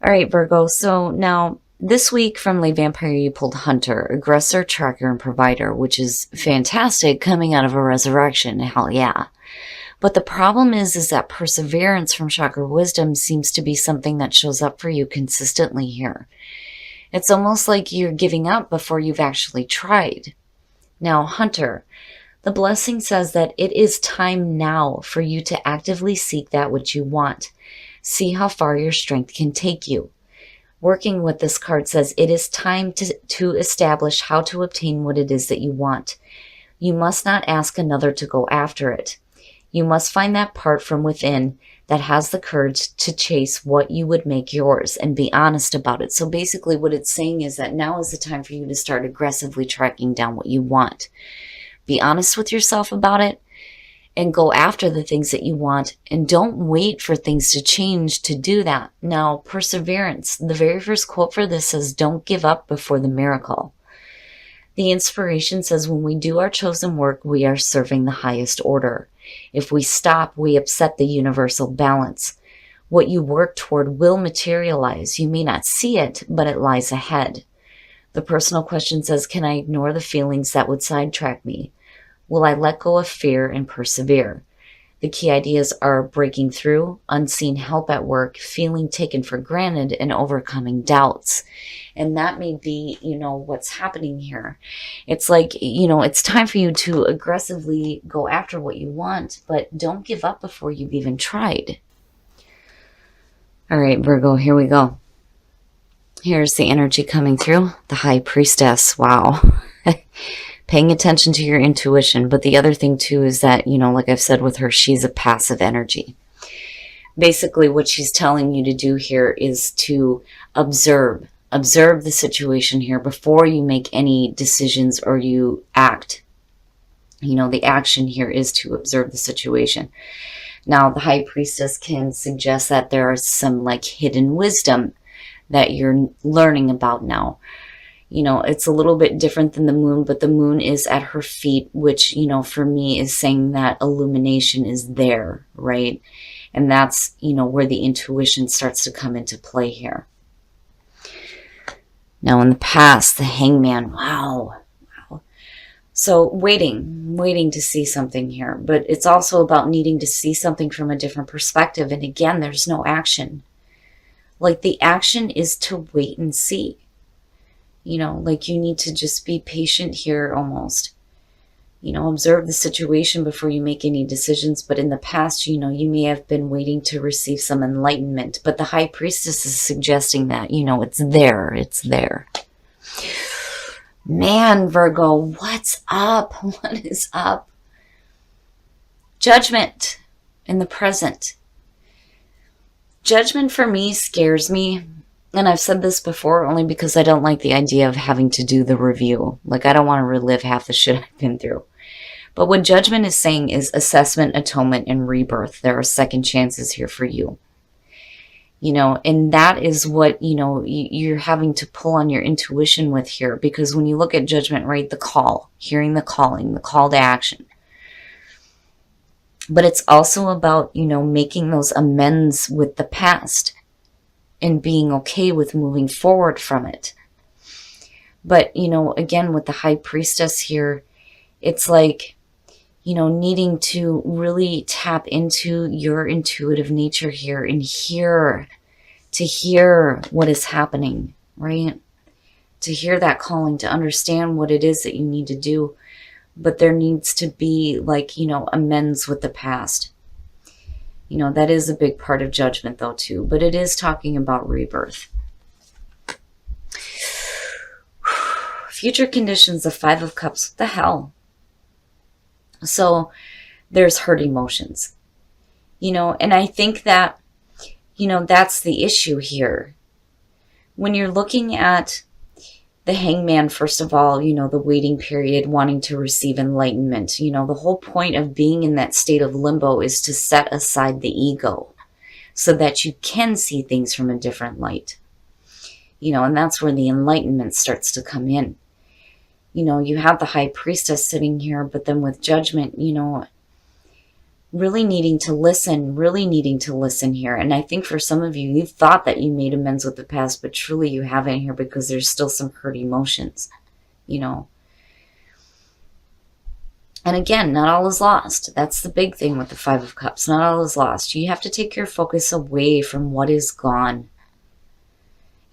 All right, Virgo. So now this week from Lay Vampire, you pulled Hunter, Aggressor, Tracker, and Provider, which is fantastic coming out of a resurrection. Hell yeah. But the problem is that Perseverance from Chakra Wisdom seems to be something that shows up for you consistently here. It's almost like you're giving up before you've actually tried. Now, Hunter, the blessing says that it is time now for you to actively seek that which you want. See how far your strength can take you. Working with this card says it is time to establish how to obtain what it is that you want. You must not ask another to go after it. You must find that part from within that has the courage to chase what you would make yours and be honest about it. So basically what it's saying is that now is the time for you to start aggressively tracking down what you want. Be honest with yourself about it and go after the things that you want, and don't wait for things to change to do that. Now, Perseverance, the very first quote for this says, don't give up before the miracle. The inspiration says, when we do our chosen work, we are serving the highest order. If we stop, we upset the universal balance. What you work toward will materialize. You may not see it, but it lies ahead. The personal question says, can I ignore the feelings that would sidetrack me? Will I let go of fear and persevere? The key ideas are breaking through, unseen help at work, feeling taken for granted, and overcoming doubts. And that may be, what's happening here. It's like, it's time for you to aggressively go after what you want, but don't give up before you've even tried. All right, Virgo, here we go. Here's the energy coming through. The High Priestess. Wow. Paying attention to your intuition. But the other thing too is that, like I've said with her, she's a passive energy. Basically what she's telling you to do here is to observe the situation here before you make any decisions or you act. The action here is to observe the situation. Now, the High Priestess can suggest that there is some hidden wisdom that you're learning about now. It's a little bit different than the moon, but the moon is at her feet, which, for me is saying that illumination is there, right? And that's, where the intuition starts to come into play here. Now, in the past, the Hangman, wow. So waiting to see something here, but it's also about needing to see something from a different perspective. And again, there's no action. The action is to wait and see. You need to just be patient here almost. Observe the situation before you make any decisions. But in the past, you may have been waiting to receive some enlightenment. But the High Priestess is suggesting that, it's there. It's there. Man, Virgo, what's up? What is up? Judgment in the present. Judgment for me scares me. And I've said this before only because I don't like the idea of having to do the review. I don't want to relive half the shit I've been through. But what judgment is saying is assessment, atonement, and rebirth. There are second chances here for you. And that is what, you're having to pull on your intuition with here. Because when you look at judgment, right, the call, hearing the calling, the call to action. But it's also about, making those amends with the past. And being okay with moving forward from it. But, again, with the High Priestess here, it's needing to really tap into your intuitive nature here and hear what is happening, right? To hear that calling, to understand what it is that you need to do. But there needs to be amends with the past. That is a big part of judgment though too, but it is talking about rebirth. Future conditions, the Five of Cups, what the hell? So there's hurt emotions, and I think that, that's the issue here. When you're looking at the Hangman, first of all, the waiting period, wanting to receive enlightenment. The whole point of being in that state of limbo is to set aside the ego so that you can see things from a different light. And that's where the enlightenment starts to come in. You have the High Priestess sitting here, but then with judgment, Really needing to listen here. And I think for some of you, you thought that you made amends with the past, but truly you haven't here because there's still some hurt emotions, you know. And again, not all is lost. That's the big thing with the Five of Cups. Not all is lost. You have to take your focus away from what is gone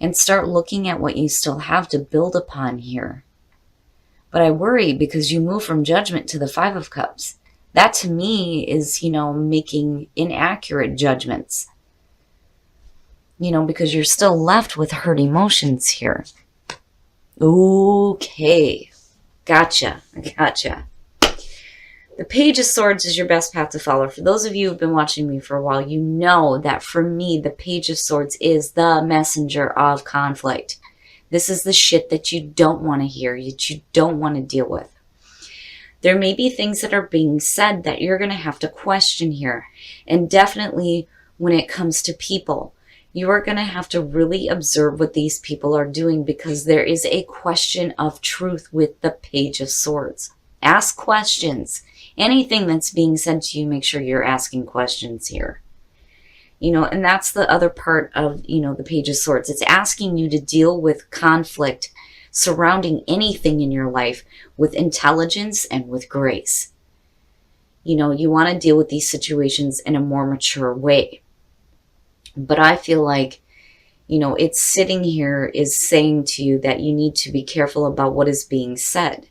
and start looking at what you still have to build upon here. But I worry because you move from Judgment to the Five of Cups. That to me is, making inaccurate judgments. Because you're still left with hurt emotions here. Okay. Gotcha. The Page of Swords is your best path to follow. For those of you who've been watching me for a while, you know that for me, the Page of Swords is the messenger of conflict. This is the shit that you don't want to hear, that you don't want to deal with. There may be things that are being said that you're going to have to question here. And definitely when it comes to people, you are going to have to really observe what these people are doing because there is a question of truth with the Page of Swords. Ask questions. Anything that's being said to you, make sure you're asking questions here. And that's the other part of, the Page of Swords. It's asking you to deal with conflict surrounding anything in your life with intelligence and with grace. You want to deal with these situations in a more mature way. But I feel like, it's sitting here is saying to you that you need to be careful about what is being said.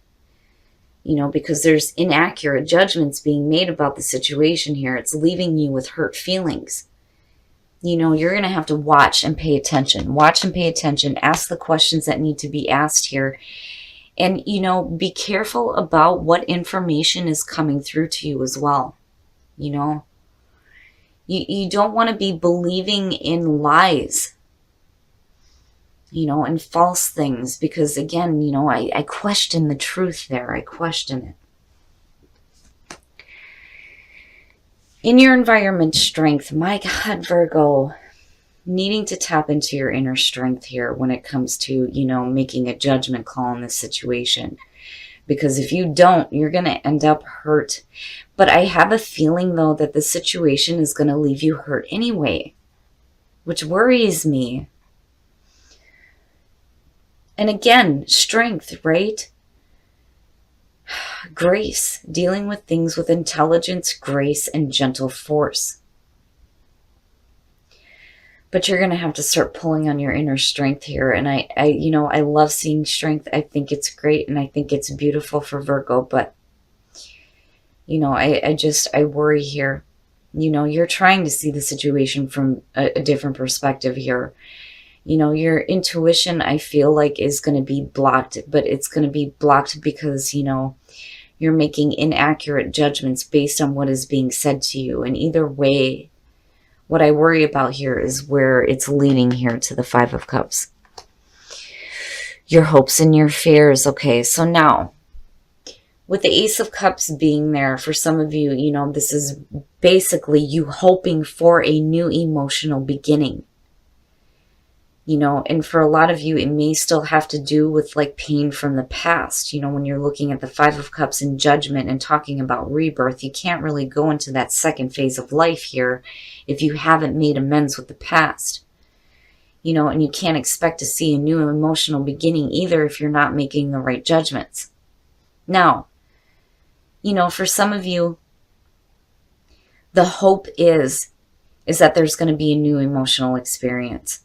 Because there's inaccurate judgments being made about the situation here. It's leaving you with hurt feelings. You're going to have to watch and pay attention. Watch and pay attention. Ask the questions that need to be asked here. And, be careful about what information is coming through to you as well. You don't want to be believing in lies. And false things. Because, again, I question the truth there. I question it. In your environment strength, my God, Virgo, needing to tap into your inner strength here when it comes to, making a judgment call in this situation. Because if you don't, you're going to end up hurt. But I have a feeling, though, that the situation is going to leave you hurt anyway, which worries me. And again, strength, right? Grace, dealing with things with intelligence, grace, and gentle force. But you're going to have to start pulling on your inner strength here. And I love seeing strength. I think it's great and I think it's beautiful for Virgo. But, I worry here. You're trying to see the situation from a different perspective here. Your intuition, I feel like, is going to be blocked, but it's going to be blocked because, you're making inaccurate judgments based on what is being said to you. And either way, what I worry about here is where it's leading here to the Five of Cups. Your hopes and your fears. Okay, so now, with the Ace of Cups being there, for some of you, this is basically you hoping for a new emotional beginning. And for a lot of you, it may still have to do with like pain from the past. When you're looking at the Five of Cups in Judgment and talking about rebirth, you can't really go into that second phase of life here if you haven't made amends with the past. And you can't expect to see a new emotional beginning either if you're not making the right judgments. Now, for some of you, the hope is that there's going to be a new emotional experience.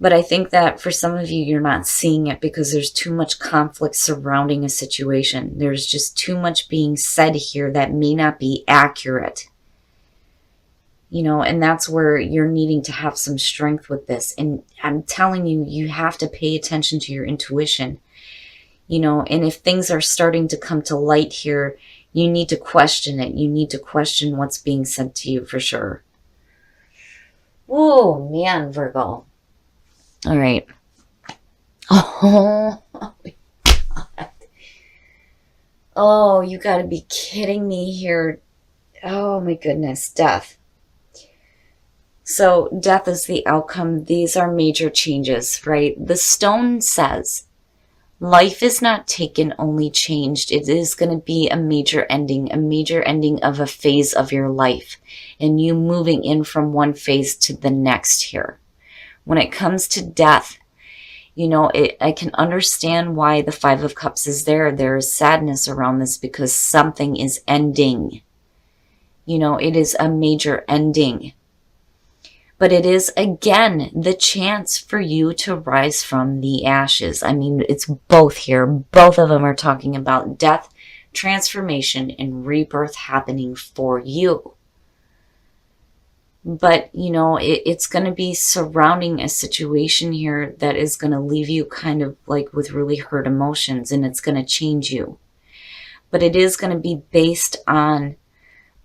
But I think that for some of you, you're not seeing it because there's too much conflict surrounding a situation. There's just too much being said here that may not be accurate. And that's where you're needing to have some strength with this. And I'm telling you, you have to pay attention to your intuition. And if things are starting to come to light here, you need to question it. You need to question what's being said to you for sure. Oh, man, Virgo. All right. Oh, my God. Oh, you got to be kidding me here. Oh, my goodness. Death. So death is the outcome. These are major changes, right? The stone says, Life is not taken, only changed. It is going to be a major ending of a phase of your life, and you moving in from one phase to the next here. When it comes to death, I can understand why the Five of Cups is there. There is sadness around this because something is ending. It is a major ending. But it is, again, the chance for you to rise from the ashes. I mean, it's both here. Both of them are talking about death, transformation, and rebirth happening for you. But, it's going to be surrounding a situation here that is going to leave you kind of like with really hurt emotions, and it's going to change you. But it is going to be based on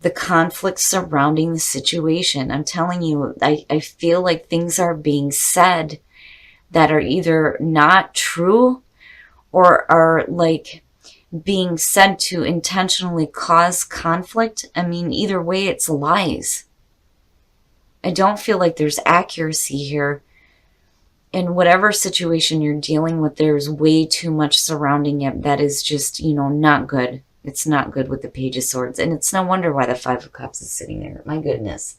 the conflict surrounding the situation. I'm telling you, I feel like things are being said that are either not true or are like being said to intentionally cause conflict. I mean, either way, it's lies. I don't feel like there's accuracy here. In whatever situation you're dealing with, there's way too much surrounding it that is just, not good. It's not good with the Page of Swords. And it's no wonder why the Five of Cups is sitting there. My goodness.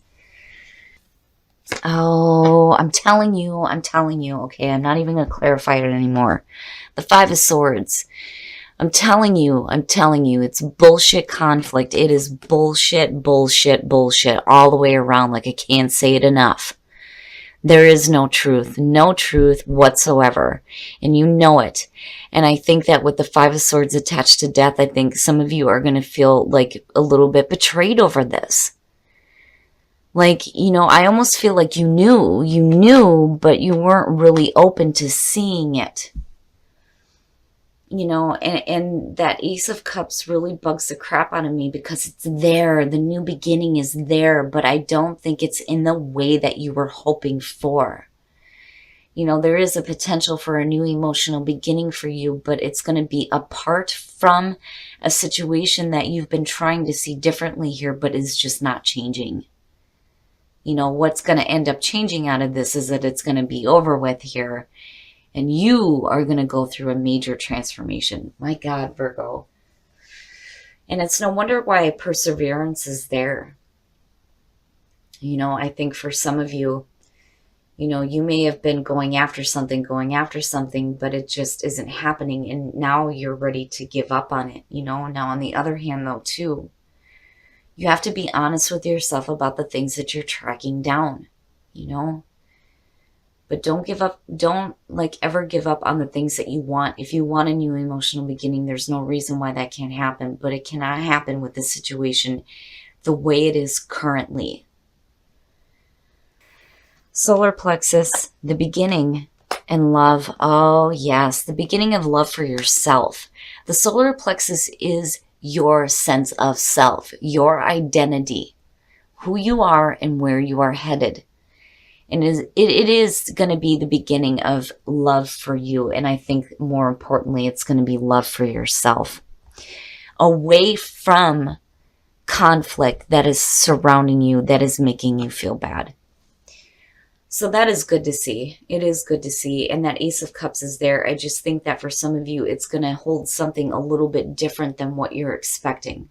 Oh, I'm telling you. Okay, I'm not even going to clarify it anymore. The Five of Swords. I'm telling you. It's bullshit conflict. It is bullshit all the way around. Like, I can't say it enough. There is no truth whatsoever. And you know it. And I think that with the Five of Swords attached to death, I think some of you are going to feel like a little bit betrayed over this. Like, I almost feel like you knew, but you weren't really open to seeing it. And that Ace of Cups really bugs the crap out of me because it's there. The new beginning is there, but I don't think it's in the way that you were hoping for. There is a potential for a new emotional beginning for you, but it's going to be apart from a situation that you've been trying to see differently here, but is just not changing. What's going to end up changing out of this is that it's going to be over with here. And you are going to go through a major transformation. My God, Virgo. And it's no wonder why perseverance is there. I think for some of you, you may have been going after something, but it just isn't happening. And now you're ready to give up on it. Now on the other hand, though, too, you have to be honest with yourself about the things that you're tracking down, But don't give up. Don't ever give up on the things that you want. If you want a new emotional beginning, there's no reason why that can't happen. But it cannot happen with this situation the way it is currently. Solar plexus, the beginning, and love. Oh, yes, the beginning of love for yourself. The solar plexus is your sense of self, your identity, who you are and where you are headed. And it is going to be the beginning of love for you. And I think more importantly, it's going to be love for yourself. Away from conflict that is surrounding you, that is making you feel bad. So that is good to see. It is good to see. And that Ace of Cups is there. I just think that for some of you, it's going to hold something a little bit different than what you're expecting.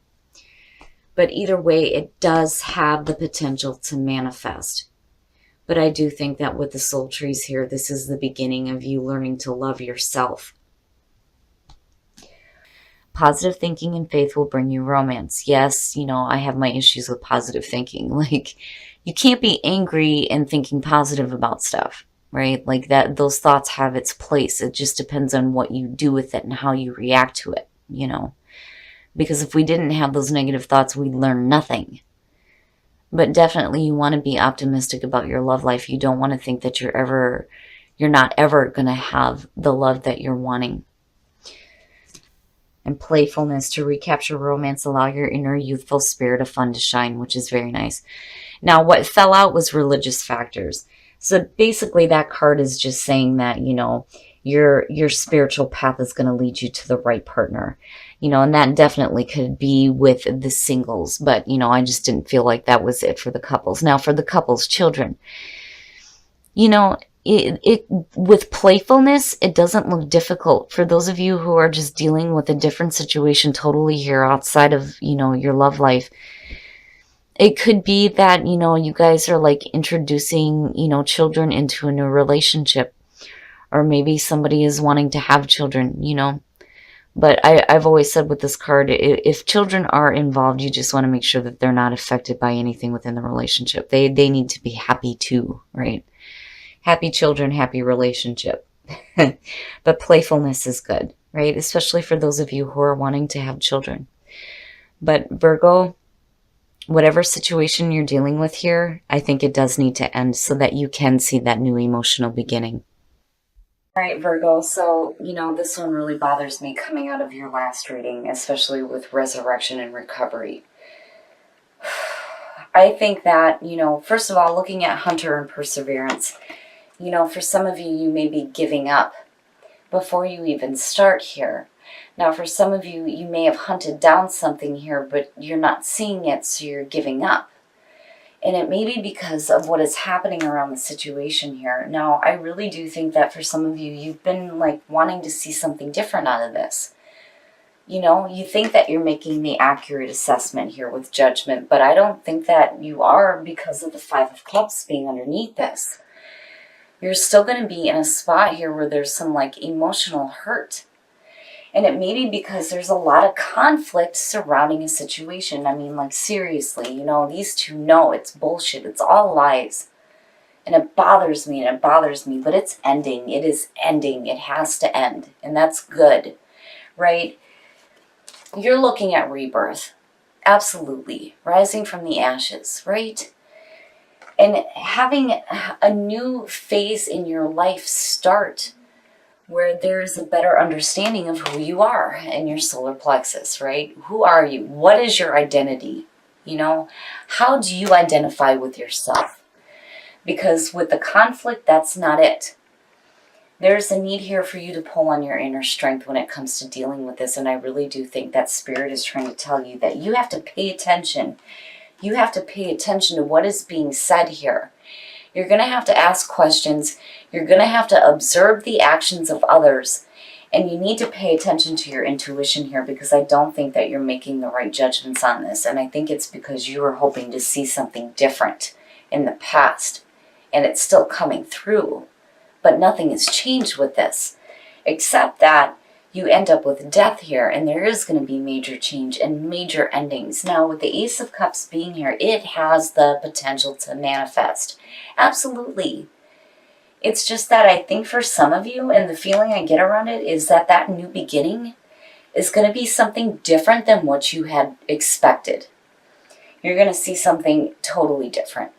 But either way, it does have the potential to manifest. But I do think that with the soul trees here, this is the beginning of you learning to love yourself. Positive thinking and faith will bring you romance. Yes, I have my issues with positive thinking. You can't be angry and thinking positive about stuff, right? Those thoughts have its place. It just depends on what you do with it and how you react to it, Because if we didn't have those negative thoughts, we'd learn nothing. But definitely you want to be optimistic about your love life. You don't want to think that you're not ever going to have the love that you're wanting. And playfulness, to recapture romance, allow your inner youthful spirit of fun to shine, which is very nice. Now, what fell out was religious factors. So basically that card is just saying that, your spiritual path is going to lead you to the right partner. And that definitely could be with the singles. But, I just didn't feel like that was it for the couples. Now, for the couples, children, with playfulness, it doesn't look difficult. For those of you who are just dealing with a different situation totally here outside of, your love life, it could be that, you guys are like introducing, children into a new relationship, or maybe somebody is wanting to have children. But I've always said with this card, if children are involved, you just want to make sure that they're not affected by anything within the relationship. They need to be happy too, right? Happy children, happy relationship. But playfulness is good, right? Especially for those of you who are wanting to have children. But Virgo, whatever situation you're dealing with here, I think it does need to end so that you can see that new emotional beginning. All right, Virgo, so, this one really bothers me coming out of your last reading, especially with resurrection and recovery. I think that, first of all, looking at Hunter and Perseverance, for some of you, you may be giving up before you even start here. Now, for some of you, you may have hunted down something here, but you're not seeing it, so you're giving up. And it may be because of what is happening around the situation here. Now, I really do think that for some of you, you've been like wanting to see something different out of this. You think that you're making the accurate assessment here with judgment, but I don't think that you are because of the Five of Cups being underneath this. You're still going to be in a spot here where there's some like emotional hurt. And it may be because there's a lot of conflict surrounding a situation. I mean, like, seriously, these two know it's bullshit. It's all lies. And it bothers me, but it's ending. It is ending. It has to end. And that's good, right? You're looking at rebirth. Absolutely. Rising from the ashes, right? And having a new phase in your life start where there's a better understanding of who you are and your solar plexus, right? Who are you? What is your identity? How do you identify with yourself? Because with the conflict, that's not it. There's a need here for you to pull on your inner strength when it comes to dealing with this. And I really do think that Spirit is trying to tell you that you have to pay attention. You have to pay attention to what is being said here. You're going to have to ask questions. You're going to have to observe the actions of others. And you need to pay attention to your intuition here, because I don't think that you're making the right judgments on this. And I think it's because you were hoping to see something different in the past. And it's still coming through. But nothing has changed with this, except that you end up with death here, and there is going to be major change and major endings. Now, with the Ace of Cups being here, it has the potential to manifest. Absolutely. It's just that I think for some of you, and the feeling I get around it, is that that new beginning is going to be something different than what you had expected. You're going to see something totally different.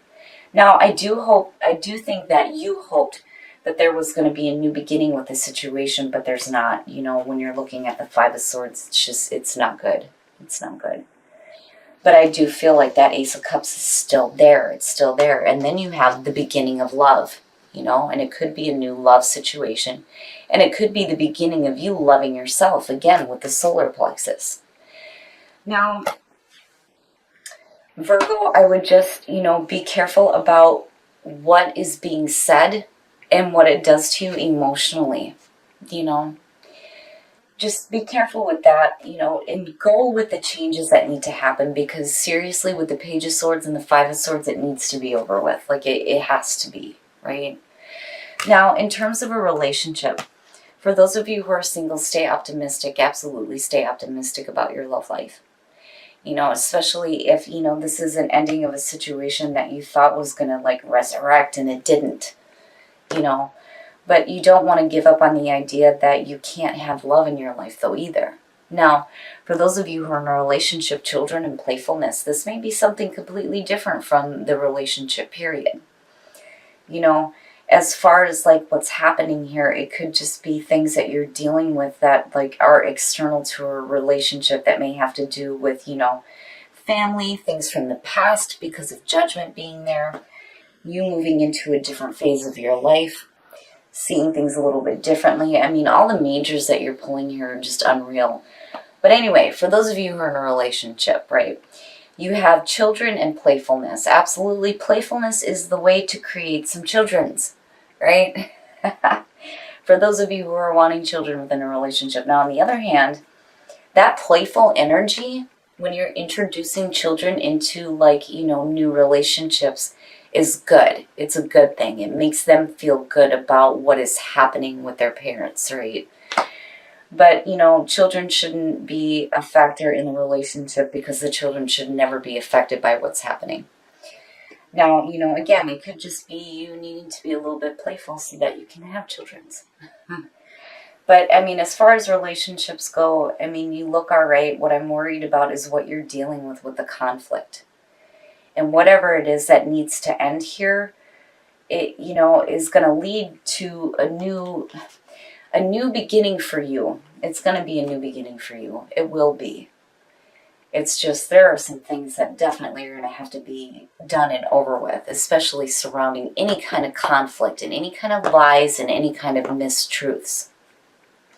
Now, I do think that you hoped that there was going to be a new beginning with the situation, but there's not. When you're looking at the Five of Swords, it's not good. It's not good. But I do feel like that Ace of Cups is still there. It's still there. And then you have the beginning of love, and it could be a new love situation. And it could be the beginning of you loving yourself, again, with the solar plexus. Now, Virgo, I would just, be careful about what is being said and what it does to you emotionally, Just be careful with that, and go with the changes that need to happen, because seriously, with the Page of Swords and the Five of Swords, it needs to be over with. Like, it has to be, right? Now, in terms of a relationship, for those of you who are single, stay optimistic. Absolutely stay optimistic about your love life. Especially if, this is an ending of a situation that you thought was going to, like, resurrect, and it didn't. But you don't want to give up on the idea that you can't have love in your life, though, either. Now, for those of you who are in a relationship, children, and playfulness, this may be something completely different from the relationship period. As far as, like, what's happening here, it could just be things that you're dealing with that, like, are external to a relationship that may have to do with, family, things from the past because of judgment being there, you moving into a different phase of your life, seeing things a little bit differently. I mean, all the majors that you're pulling here are just unreal. But anyway, for those of you who are in a relationship, right, you have children and playfulness. Absolutely, playfulness is the way to create some children's, right? For those of you who are wanting children within a relationship. Now, on the other hand, that playful energy, when you're introducing children into, like, you know, new relationships, is good. It's a good thing. It makes them feel good about what is happening with their parents, right? But, you know, children shouldn't be a factor in the relationship, because the children should never be affected by what's happening. Now, you know, again, it could just be you needing to be a little bit playful so that you can have children. But, I mean, as far as relationships go, I mean, you look all right. What I'm worried about is what you're dealing with the conflict. And whatever it is that needs to end here, it, you know, is going to lead to a new beginning for you. It's going to be a new beginning for you. It will be. It's just there are some things that definitely are going to have to be done and over with, especially surrounding any kind of conflict and any kind of lies and any kind of mistruths.